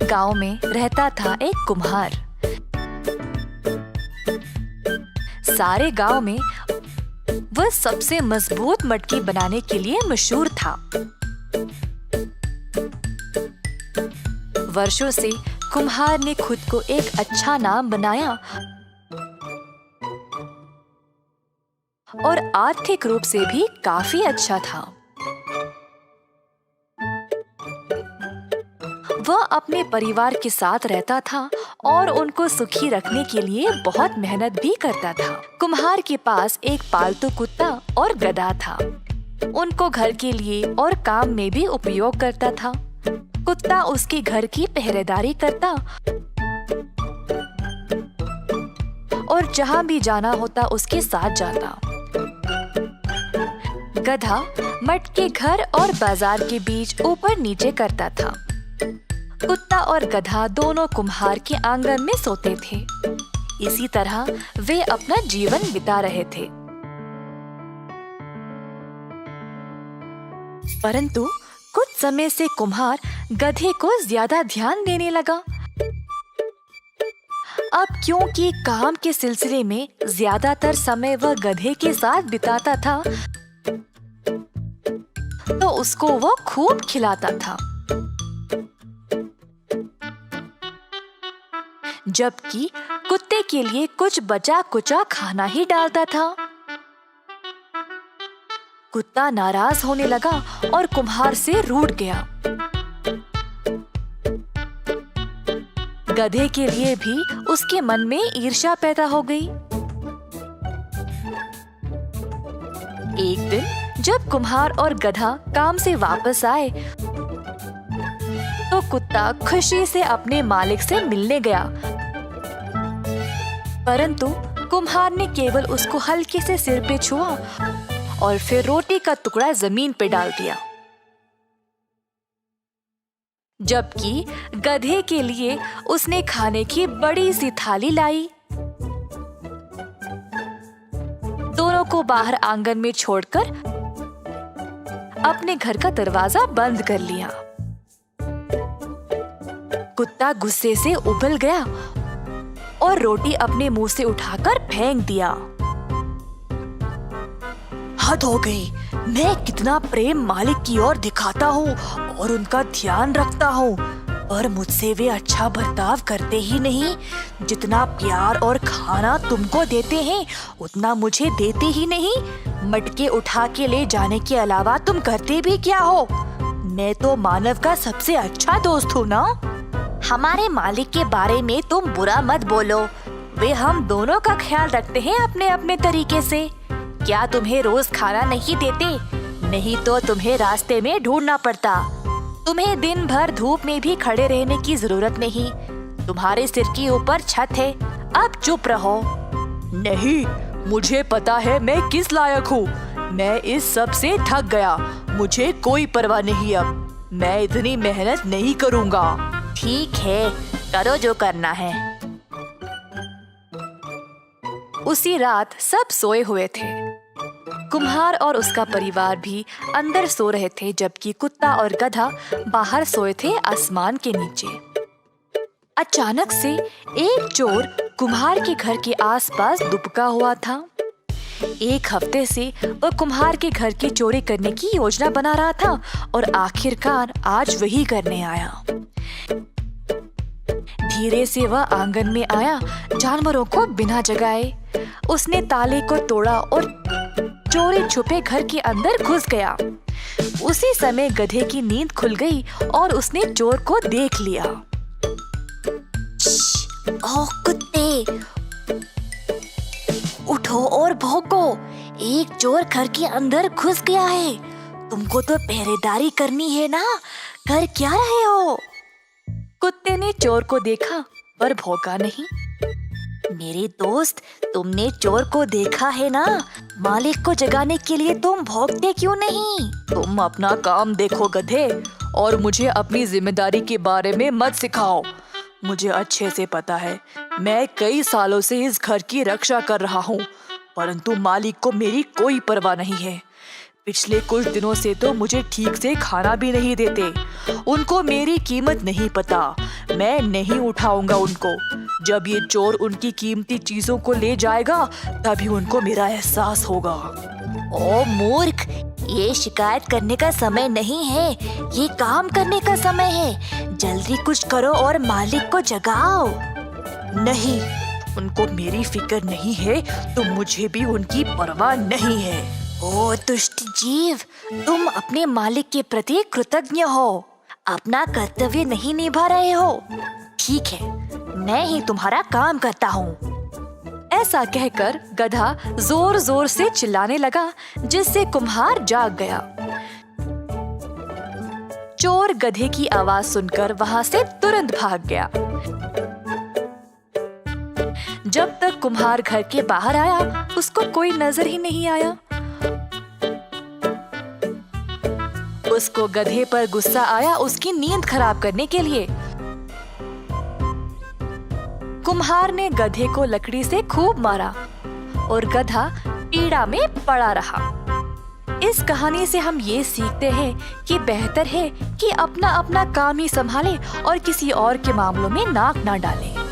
गांव में रहता था एक कुम्हार। सारे गांव में वह सबसे मजबूत मटकी बनाने के लिए मशहूर था। वर्षों से कुम्हार ने खुद को एक अच्छा नाम बनाया और आर्थिक रूप से भी काफी अच्छा था। वह अपने परिवार के साथ रहता था और उनको सुखी रखने के लिए बहुत मेहनत भी करता था। कुम्हार के पास एक पालतू कुत्ता और गधा था। उनको घर के लिए और काम में भी उपयोग करता था। कुत्ता उसके घर की पहरेदारी करता और जहाँ भी जाना होता उसके साथ जाता। गधा मटके घर और बाजार के बीच ऊपर नीचे करता था। कुत्ता और गधा दोनों कुम्हार के आंगन में सोते थे। इसी तरह वे अपना जीवन बिता रहे थे। परंतु कुछ समय से कुम्हार गधे को ज्यादा ध्यान देने लगा। अब क्योंकि काम के सिलसिले में ज्यादातर समय वह गधे के साथ बिताता था, तो उसको वह खूब खिलाता था, जबकि कुत्ते के लिए कुछ बचा कुचा खाना ही डालता था। कुत्ता नाराज होने लगा और कुम्हार से रूठ गया। गधे के लिए भी उसके मन में ईर्ष्या पैदा हो गई। एक दिन जब कुम्हार और गधा काम से वापस आए, तो कुत्ता खुशी से अपने मालिक से मिलने गया, परंतु कुम्हार ने केवल उसको हल्के से सिर पे छुआ और फिर रोटी का टुकड़ा जमीन पे डाल दिया। जबकि गधे के लिए उसने खाने की बड़ी सी थाली लाई। दोनों को बाहर आंगन में छोड़कर अपने घर का दरवाजा बंद कर लिया। कुत्ता गुस्से से उबल गया और रोटी अपने मुंह से उठाकर फेंक दिया। हद हो गई, मैं कितना प्रेम मालिक की ओर दिखाता हूँ और उनका ध्यान रखता हूँ, पर मुझसे वे अच्छा बर्ताव करते ही नहीं। जितना प्यार और खाना तुमको देते हैं, उतना मुझे देते ही नहीं। मटके उठा के ले जाने के अलावा तुम करते भी क्या हो? मैं तो मानव का सबसे अच्छा दोस्त हूँ ना। हमारे मालिक के बारे में तुम बुरा मत बोलो। वे हम दोनों का ख्याल रखते हैं अपने अपने तरीके से। क्या तुम्हें रोज खाना नहीं देते? नहीं तो तुम्हें रास्ते में ढूंढना पड़ता। तुम्हें दिन भर धूप में भी खड़े रहने की जरूरत नहीं। तुम्हारे सिर के ऊपर छत है। अब चुप रहो। नहीं, मुझे पता है मैं किस लायक हूँ। मैं इस सब से थक गया। मुझे कोई परवाह नहीं। अब मैं इतनी मेहनत नहीं करूँगा। ठीक है, करो जो करना है। उसी रात सब सोए हुए थे। कुम्हार और उसका परिवार भी अंदर सो रहे थे, जबकि कुत्ता और गधा बाहर सोए थे आसमान के नीचे। अचानक से एक चोर कुम्हार के घर के आसपास दुबका हुआ था। एक हफ्ते से वह कुम्हार के घर की चोरी करने की योजना बना रहा था और आखिरकार आज वही करने आया। धीरे से वह आंगन में आया, जानवरों को बिना जगाए। उसने ताले को तोड़ा और चोरी छुपे घर के अंदर घुस गया। उसी समय गधे की नींद खुल गई और उसने चोर को देख लिया। ओह कुत्ते, उठो और भौंको। एक चोर घर के अंदर घुस गया है। तुमको तो पहरेदारी करनी है ना, कर क्या रहे हो? कुत्ते ने चोर को देखा पर भौंका नहीं। मेरे दोस्त, तुमने चोर को देखा है ना, मालिक को जगाने के लिए तुम भौंकते क्यों नहीं? तुम अपना काम देखो गधे, और मुझे अपनी जिम्मेदारी के बारे में मत सिखाओ। मुझे अच्छे से पता है, मैं कई सालों से इस घर की रक्षा कर रहा हूँ, परंतु मालिक को मेरी कोई परवाह नहीं है। पिछले कुछ दिनों से तो मुझे ठीक से खाना भी नहीं देते। उनको मेरी कीमत नहीं पता। मैं नहीं उठाऊंगा उनको। जब ये चोर उनकी कीमती चीजों को ले जाएगा तभी उनको मेरा एहसास होगा। ओ मूर्ख, ये शिकायत करने का समय नहीं है, ये काम करने का समय है। जल्दी कुछ करो और मालिक को जगाओ। नहीं, उनको मेरी फिक्र नहीं है तो मुझे भी उनकी परवाह नहीं है। ओ दुष्ट जीव, तुम अपने मालिक के प्रति कृतज्ञ हो, अपना कर्तव्य नहीं निभा रहे हो। ठीक है, मैं ही तुम्हारा काम करता हूँ। ऐसा कहकर गधा जोर जोर से चिल्लाने लगा, जिससे कुम्हार जाग गया। चोर गधे की आवाज सुनकर वहां से तुरंत भाग गया। जब तक कुम्हार घर के बाहर आया, उसको कोई नजर ही नहीं आया। उसको गधे पर गुस्सा आया उसकी नींद खराब करने के लिए। कुम्हार ने गधे को लकड़ी से खूब मारा और गधा पीड़ा में पड़ा रहा। इस कहानी से हम ये सीखते हैं कि बेहतर है कि अपना अपना काम ही संभालें और किसी और के मामलों में नाक ना डालें।